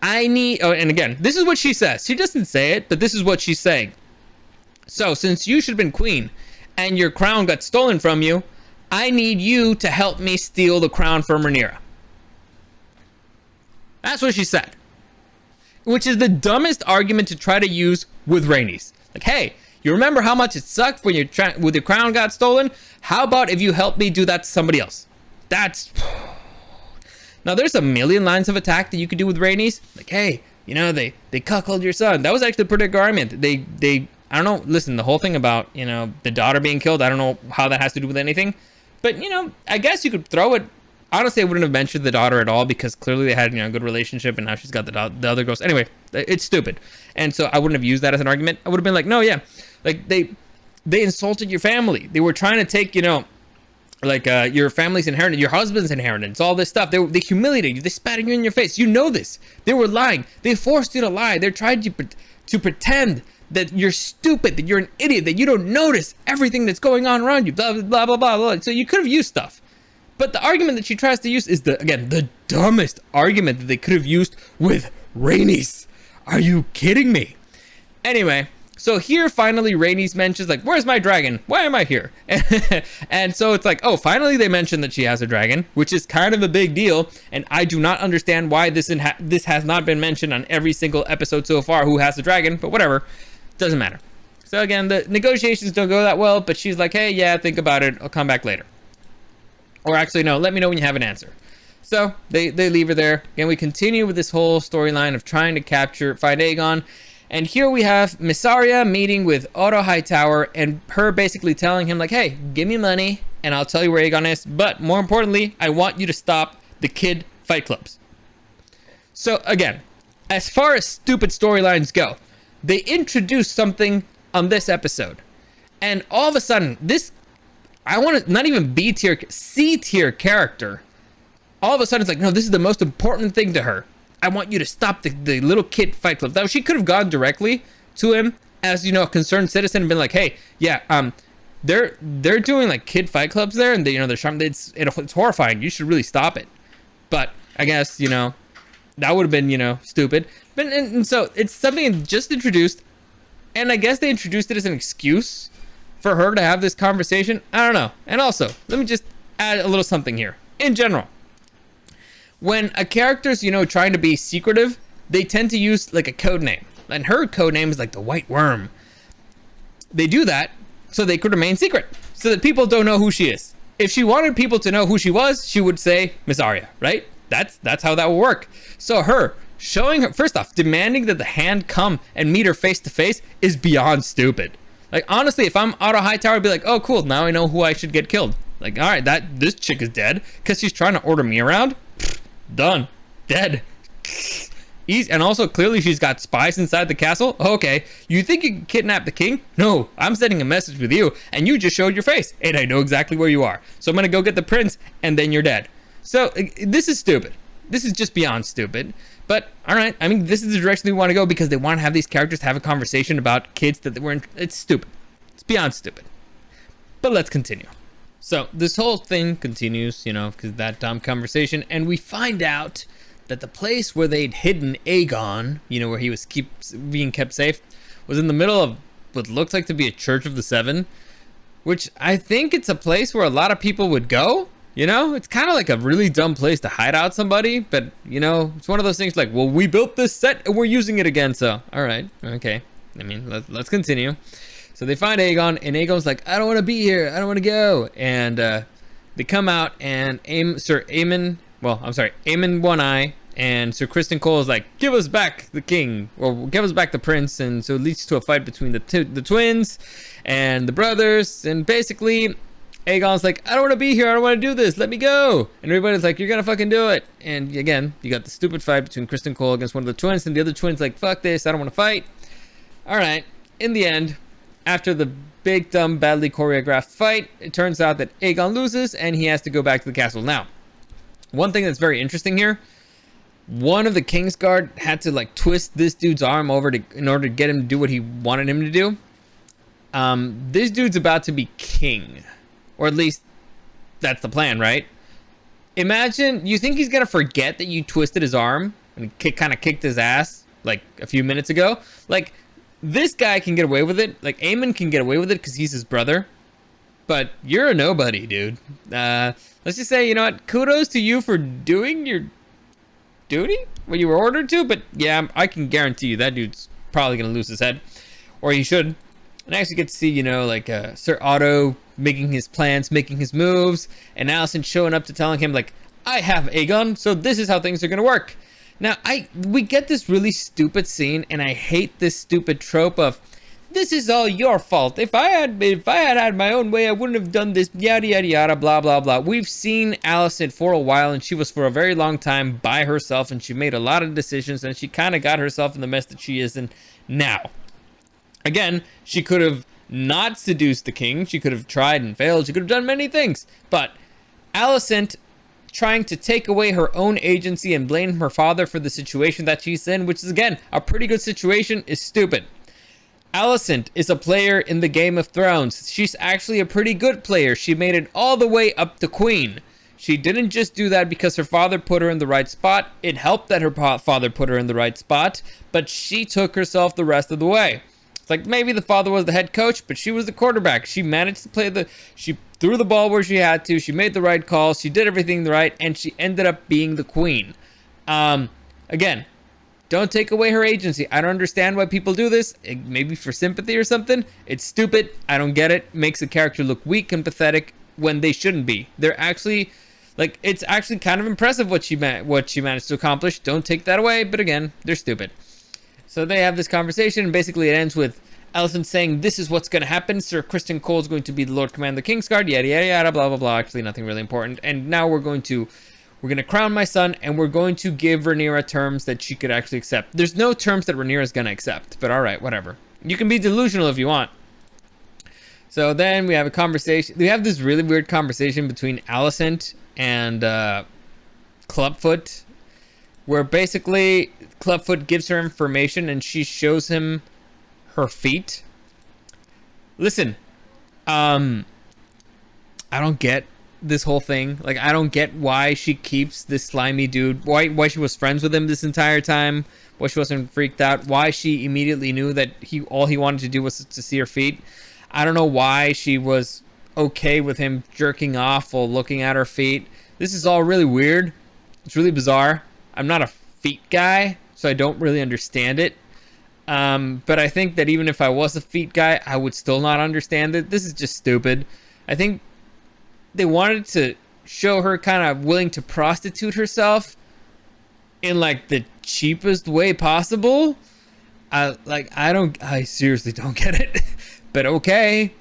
[SPEAKER 1] and again, this is what she says. She doesn't say it, but this is what she's saying. So since you should have been queen and your crown got stolen from you, I need you to help me steal the crown from Rhaenyra. That's what she said. Which is the dumbest argument to try to use with Rhaenys. Like, hey, you remember how much it sucked when your crown got stolen? How about if you help me do that to somebody else? Now, there's a million lines of attack that you could do with Rhaenys. Like, hey, they cuckolded your son. That was actually a pretty good argument. They I don't know. Listen, the whole thing about, the daughter being killed, I don't know how that has to do with anything. But, I guess you could throw it. Honestly, I wouldn't have mentioned the daughter at all because clearly they had a good relationship, and now she's got the other girls. Anyway, it's stupid, and so I wouldn't have used that as an argument. I would have been like, no, yeah, like they insulted your family. They were trying to take your family's inheritance, your husband's inheritance, all this stuff. They humiliated you. They spat you in your face. You know this. They were lying. They forced you to lie. They're trying to pretend that you're stupid, that you're an idiot, that you don't notice everything that's going on around you. Blah blah blah blah blah. So you could have used stuff. But the argument that she tries to use is the dumbest argument that they could have used with Rhaenys. Are you kidding me? Anyway, so here finally Rhaenys mentions like, where's my dragon? Why am I here? And so it's like, oh, finally they mention that she has a dragon, which is kind of a big deal. And I do not understand why this has not been mentioned on every single episode so far, who has a dragon, but whatever, doesn't matter. So again, the negotiations don't go that well, but she's like, hey, yeah, think about it. I'll come back later. Or actually, no, let me know when you have an answer. So they leave her there. Again, we continue with this whole storyline of trying to find Aegon. And here we have Mysaria meeting with Otto Hightower and her basically telling him like, hey, give me money and I'll tell you where Aegon is. But more importantly, I want you to stop the kid fight clubs. So again, as far as stupid storylines go, they introduced something on this episode. And all of a sudden, this, I want to, not even B tier, C tier character, all of a sudden it's like, no, this is the most important thing to her. I want you to stop the little kid fight club. Now, she could have gone directly to him as, you know, a concerned citizen and been like, hey, yeah, they're doing like kid fight clubs there, and they, you know, it's horrifying. You should really stop it. But I guess, you know, that would have been, you know, stupid. But and so it's something just introduced, and I guess they introduced it as an excuse for her to have this conversation. I don't know. And also, let me just add a little something here. In general, when a character's, you know, trying to be secretive, they tend to use like a code name. And her code name is like the White Worm. They do that so they could remain secret, so that people don't know who she is. If she wanted people to know who she was, she would say Mysaria, right? That's how that will work. So her showing her, first off, demanding that the Hand come and meet her face to face is beyond stupid. Like, honestly, if I'm Otto Hightower, I'd be like, oh, cool, now I know who I should get killed. Like, all right, this chick is dead because she's trying to order me around. Done. Dead. Easy. And also, clearly, she's got spies inside the castle. Okay, you think you can kidnap the king? No, I'm sending a message with you, and you just showed your face, and I know exactly where you are. So I'm gonna go get the prince, and then you're dead. So this is stupid. This is just beyond stupid. But all right, I mean, this is the direction they want to go because they want to have these characters have a conversation about kids that they were in. It's stupid. It's beyond stupid. But let's continue. So this whole thing continues, you know, because of that dumb conversation, and we find out that the place where they'd hidden Aegon, you know, where he was being kept safe, was in the middle of what looks like to be a Church of the Seven, which I think it's a place where a lot of people would go. You know, it's kind of like a really dumb place to hide out somebody, but, you know, it's one of those things like, well, we built this set and we're using it again, so, all right, okay. I mean, let's continue. So they find Aegon, and Aegon's like, I don't want to be here, I don't want to go. And they come out, and Aemon One Eye and Sir Criston Cole is like, give us back the king, or give us back the prince. And so it leads to a fight between the twins and the brothers, and basically Aegon's like, I don't want to be here, I don't want to do this, let me go. And everybody's like, you're gonna fucking do it. And again, you got the stupid fight between Criston Cole against one of the twins, and the other twin's like, fuck this, I don't want to fight. All right, in the end, after the big, dumb, badly choreographed fight, it turns out that Aegon loses, and he has to go back to the castle. Now, one thing that's very interesting here, one of the Kingsguard had to like twist this dude's arm over in order to get him to do what he wanted him to do. This dude's about to be king. Or at least, that's the plan, right? Imagine, you think he's gonna forget that you twisted his arm and kind of kicked his ass like a few minutes ago? Like, this guy can get away with it. Like, Aemon can get away with it because he's his brother. But you're a nobody, dude. Let's just say, you know what? Kudos to you for doing your duty when you were ordered to. But yeah, I can guarantee you that dude's probably gonna lose his head, or he should. And I actually get to see, you know, like Sir Otto making his plans, making his moves, and Alicent showing up to telling him like, I have Aegon, so this is how things are gonna work. Now we get this really stupid scene, and I hate this stupid trope of, this is all your fault. If I had my own way, I wouldn't have done this, yada yada yada, blah blah blah. We've seen Alicent for a while, and she was for a very long time by herself, and she made a lot of decisions, and she kind of got herself in the mess that she is in now. Again, she could have not seduced the king. She could have tried and failed. She could have done many things. But Alicent trying to take away her own agency and blame her father for the situation that she's in, which is, again, a pretty good situation, is stupid. Alicent is a player in the Game of Thrones. She's actually a pretty good player. She made it all the way up to queen. She didn't just do that because her father put her in the right spot. It helped that her father put her in the right spot, but she took herself the rest of the way. It's like maybe the father was the head coach, but she was the quarterback. She managed to play she threw the ball where she had to. She made the right calls. She did everything right, and she ended up being the queen. Again, don't take away her agency. I don't understand why people do this. Maybe for sympathy or something. It's stupid. I don't get it. Makes a character look weak and pathetic when they shouldn't be. They're actually, like, it's actually kind of impressive what she managed to accomplish. Don't take that away. But again, they're stupid. So they have this conversation, and basically it ends with Alicent saying, "This is what's going to happen. Sir Criston Cole is going to be the Lord Commander of the Kingsguard, yada, yada, yada, blah, blah, blah." Actually, nothing really important. And now we're going to crown my son, and we're going to give Rhaenyra terms that she could actually accept. There's no terms that Rhaenyra is going to accept, but all right, whatever. You can be delusional if you want. So then we have a conversation. We have this really weird conversation between Alicent and Clubfoot, where basically Clubfoot gives her information and she shows him her feet. Listen, I don't get this whole thing. Like, I don't get why she keeps this slimy dude, why she was friends with him this entire time, why she wasn't freaked out, why she immediately knew that all he wanted to do was to see her feet. I don't know why she was okay with him jerking off while looking at her feet. This is all really weird. It's really bizarre. I'm not a feet guy, so I don't really understand it. But I think that even if I was a feet guy, I would still not understand it. This is just stupid. I think they wanted to show her kind of willing to prostitute herself in like the cheapest way possible. I seriously don't get it. But okay,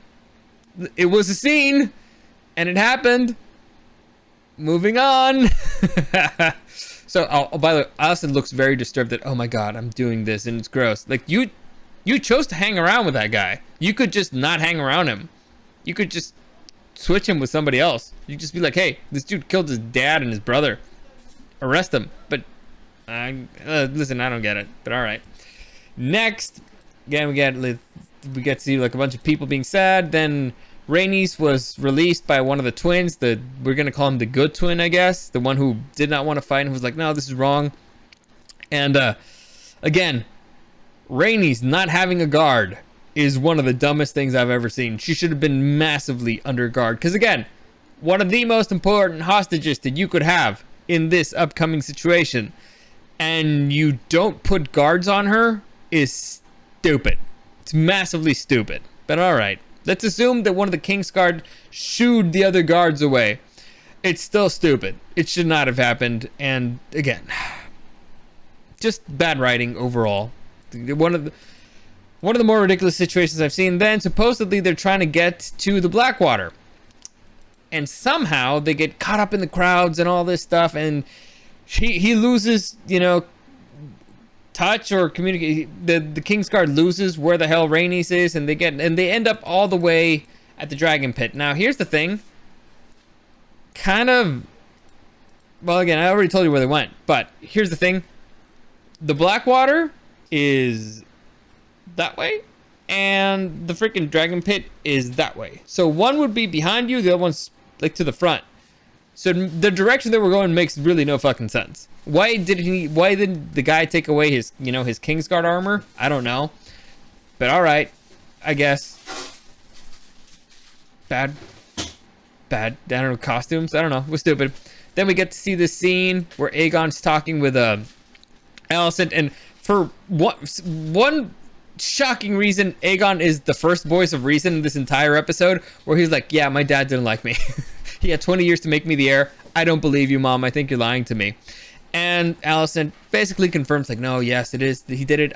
[SPEAKER 1] it was a scene and it happened. Moving on. So, by the way, Alicent looks very disturbed that, oh my god, I'm doing this and it's gross. Like, you chose to hang around with that guy. You could just not hang around him. You could just switch him with somebody else. You just be like, hey, this dude killed his dad and his brother. Arrest him. But, listen, I don't get it. But all right. Next, again, we get to see like a bunch of people being sad. Then Rhaenys was released by one of the twins. We're gonna call him the good twin, I guess. The one who did not want to fight and was like, no, this is wrong. And again, Rhaenys not having a guard is one of the dumbest things I've ever seen. She should have been massively under guard. Because again, one of the most important hostages that you could have in this upcoming situation, and you don't put guards on her, is stupid. It's massively stupid. But all right. Let's assume that one of the Kingsguard shooed the other guards away. It's still stupid. It should not have happened. And again, just bad writing overall. One of the more ridiculous situations I've seen. Then supposedly they're trying to get to the Blackwater, and somehow they get caught up in the crowds and all this stuff, and he loses, touch or communicate. The Kingsguard loses where the hell Rhaenys is, and they end up all the way at the Dragon Pit. Now here's the thing. Well, again, I already told you where they went, but here's the thing. The Blackwater is that way, and the freaking Dragon Pit is that way. So one would be behind you, the other one's like to the front. So the direction that we're going makes really no fucking sense. Why didn't the guy take away his Kingsguard armor? I don't know. But all right, I guess. Bad. I don't know, costumes. I don't know. It was stupid. Then we get to see this scene where Aegon's talking with Alicent, and for one shocking reason, Aegon is the first voice of reason in this entire episode, where he's like, yeah, my dad didn't like me. He had 20 years to make me the heir. I don't believe you, Mom. I think you're lying to me. And Alicent basically confirms, like, no, yes, it is. He did it.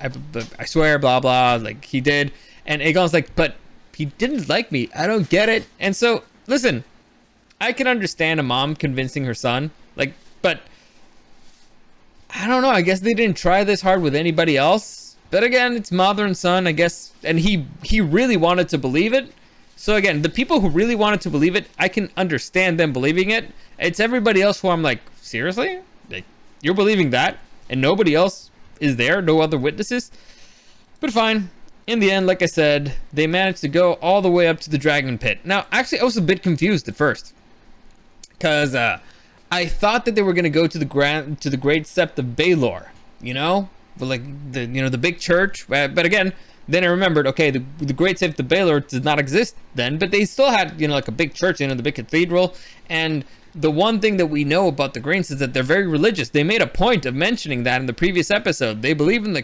[SPEAKER 1] I swear, blah, blah. Like, he did. And Aegon's like, but he didn't like me. I don't get it. And so, listen, I can understand a mom convincing her son. Like, but I don't know. I guess they didn't try this hard with anybody else. But again, it's mother and son, I guess. And he really wanted to believe it. So again, the people who really wanted to believe it, I can understand them believing it. It's everybody else who I'm like, seriously? Like, you're believing that? And nobody else is there? No other witnesses? But fine. In the end, like I said, they managed to go all the way up to the Dragon Pit. Now, actually, I was a bit confused at first. Because I thought that they were gonna go to the Great Sept of Baelor, you know, but like the big church. But again, then I remembered, okay, the Great Sept of Baelor did not exist then, but they still had like a big church, the big cathedral. And the one thing that we know about the Greens is that they're very religious. They made a point of mentioning that in the previous episode. They believe in the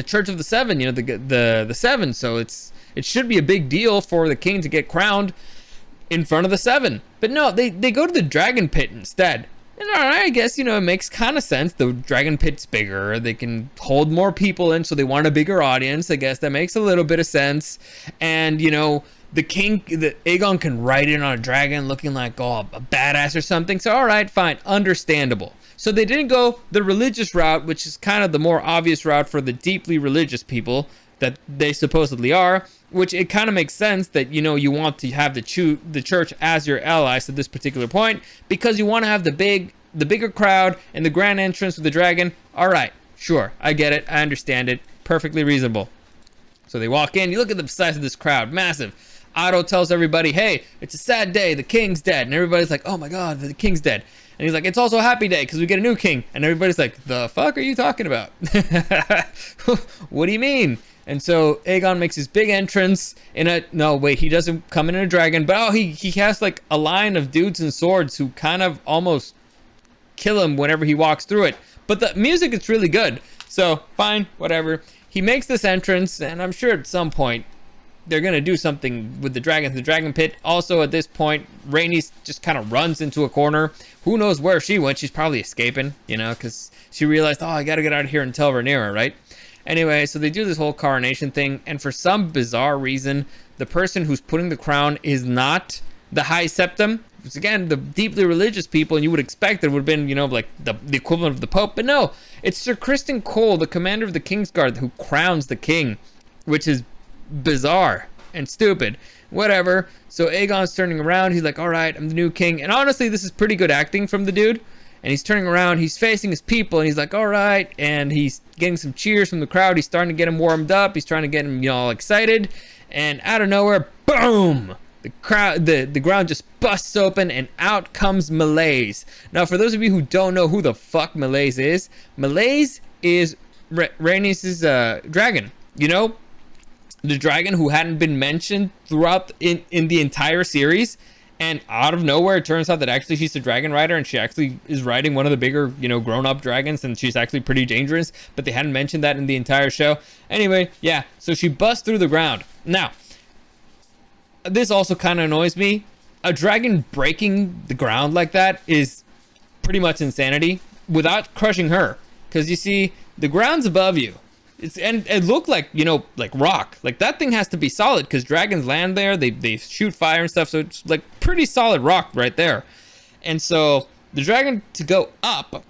[SPEAKER 1] Church of the Seven, the seven. So it should be a big deal for the king to get crowned in front of the seven. But no, they go to the dragon pit instead. And all right, I guess, it makes kind of sense. The dragon pit's bigger. They can hold more people in, so they want a bigger audience. I guess that makes a little bit of sense. And, the king, the Aegon can ride in on a dragon looking like, a badass or something. So, all right, fine, understandable. So they didn't go the religious route, which is kind of the more obvious route for the deeply religious people that they supposedly are, which it kind of makes sense that, you want to have the church as your allies at this particular point, because you want to have the bigger crowd and the grand entrance with the dragon. All right, sure, I get it, I understand it, perfectly reasonable. So they walk in, you look at the size of this crowd, massive. Otto tells everybody, hey, it's a sad day, the king's dead. And everybody's like, oh my god, the king's dead. And he's like, it's also a happy day because we get a new king. And everybody's like, the fuck are you talking about? What do you mean? And so Aegon makes his big entrance no, wait, he doesn't come in a dragon, but he has like a line of dudes and swords who kind of almost kill him whenever he walks through it. But the music is really good. So fine, whatever. He makes this entrance, and I'm sure at some point they're going to do something with the dragon pit. Also at this point, Rhaenys just kind of runs into a corner. Who knows where she went? She's probably escaping, because she realized, I got to get out of here and tell Rhaenyra, right? Anyway, so they do this whole coronation thing, and for some bizarre reason, the person who's putting the crown is not the High Septim. It's, again, the deeply religious people, and you would expect it would have been, like the equivalent of the Pope, but no, it's Sir Criston Cole, the commander of the Kingsguard, who crowns the king, which is bizarre and stupid. Whatever. So Aegon's turning around, he's like, all right, I'm the new king, and honestly, this is pretty good acting from the dude. And he's turning around, he's facing his people, and he's like, all right. And he's getting some cheers from the crowd. He's starting to get him warmed up. He's trying to get him, all excited. And out of nowhere, boom! The ground just busts open, and out comes Meleys. Now, for those of you who don't know who the fuck Meleys is Rhaenys' dragon. The dragon who hadn't been mentioned throughout in the entire series. And out of nowhere, it turns out that actually she's a dragon rider, and she actually is riding one of the bigger, grown-up dragons, and she's actually pretty dangerous, but they hadn't mentioned that in the entire show. Anyway, yeah, so she busts through the ground. Now, this also kind of annoys me. A dragon breaking the ground like that is pretty much insanity without crushing her. Because you see, the ground's above you. And it looked like, like rock. Like, that thing has to be solid because dragons land there. They shoot fire and stuff. So it's like pretty solid rock right there. And so the dragon to go up,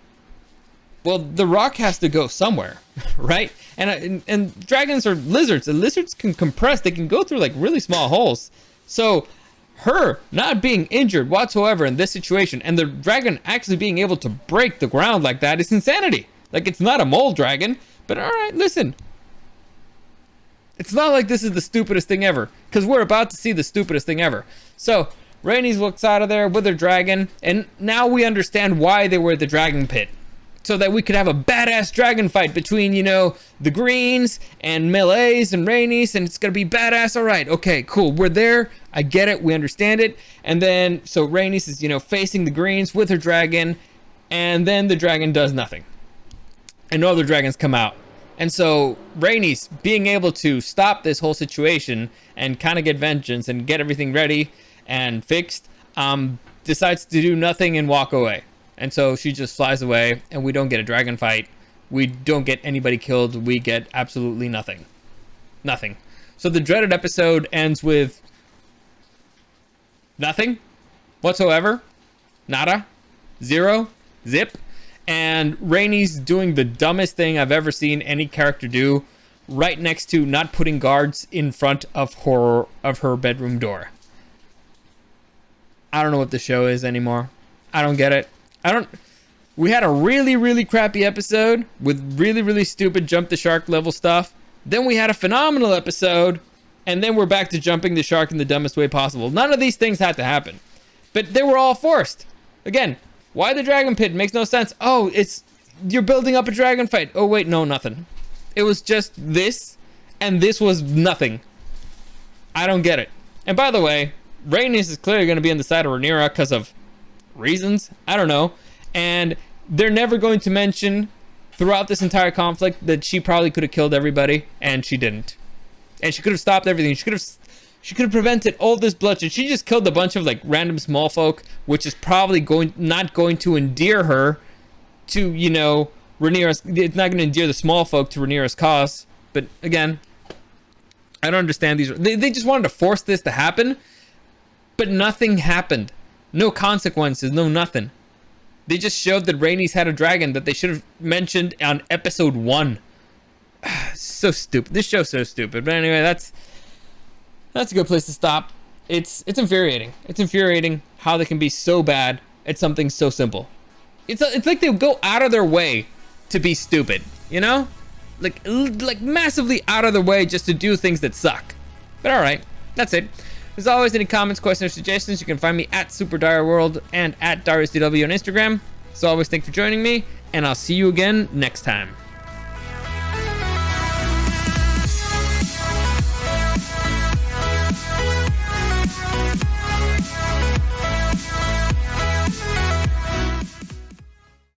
[SPEAKER 1] well, the rock has to go somewhere, right? And dragons are lizards. And lizards can compress. They can go through like really small holes. So her not being injured whatsoever in this situation, and the dragon actually being able to break the ground like that, is insanity. Like, it's not a mole dragon. But all right, listen. It's not like this is the stupidest thing ever, because we're about to see the stupidest thing ever. So Rhaenys looks out of there with her dragon, and now we understand why they were at the dragon pit. So that we could have a badass dragon fight between, the Greens and Meleys and Rhaenys, and it's going to be badass. All right, okay, cool. We're there. I get it. We understand it. And then, so Rhaenys is, facing the Greens with her dragon, and then the dragon does nothing. And no other dragons come out. And so Rhaenys, being able to stop this whole situation and kind of get vengeance and get everything ready and fixed, decides to do nothing and walk away. And so she just flies away, and we don't get a dragon fight. We don't get anybody killed. We get absolutely nothing. Nothing. So the dreaded episode ends with nothing whatsoever. Nada. Zero. Zip. And Rhaenys doing the dumbest thing I've ever seen any character do, right next to not putting guards in front of her bedroom door. I don't know what the show is anymore. I don't get it. We had a really, really crappy episode with really, really stupid jump the shark level stuff. Then we had a phenomenal episode, and then we're back to jumping the shark in the dumbest way possible. None of these things had to happen. But they were all forced. Again, why the dragon pit? Makes no sense. Oh, you're building up a dragon fight. Oh wait, no, nothing. It was just this, and this was nothing. I don't get it. And by the way, Rhaenys is clearly going to be on the side of Rhaenyra because of reasons. I don't know. And they're never going to mention throughout this entire conflict that she probably could have killed everybody, and she didn't. And she could have stopped everything. She could have prevented all this bloodshed. She just killed a bunch of like random small folk, which is probably not going to endear her to, you know, Rhaenyra's. It's not going to endear the small folk to Rhaenyra's cause. But again, I don't understand these. They just wanted to force this to happen, but nothing happened. No consequences, no nothing. They just showed that Rhaenys had a dragon that they should have mentioned on episode 1. So stupid. This show's so stupid. But anyway, that's a good place to stop. It's infuriating. It's infuriating how they can be so bad at something so simple. It's like they go out of their way to be stupid, you know? Like massively out of their way just to do things that suck. But all right, that's it. As always, any comments, questions, or suggestions, you can find me at Super Dario World and at DariusDW on Instagram. As always, thanks for joining me, and I'll see you again next time.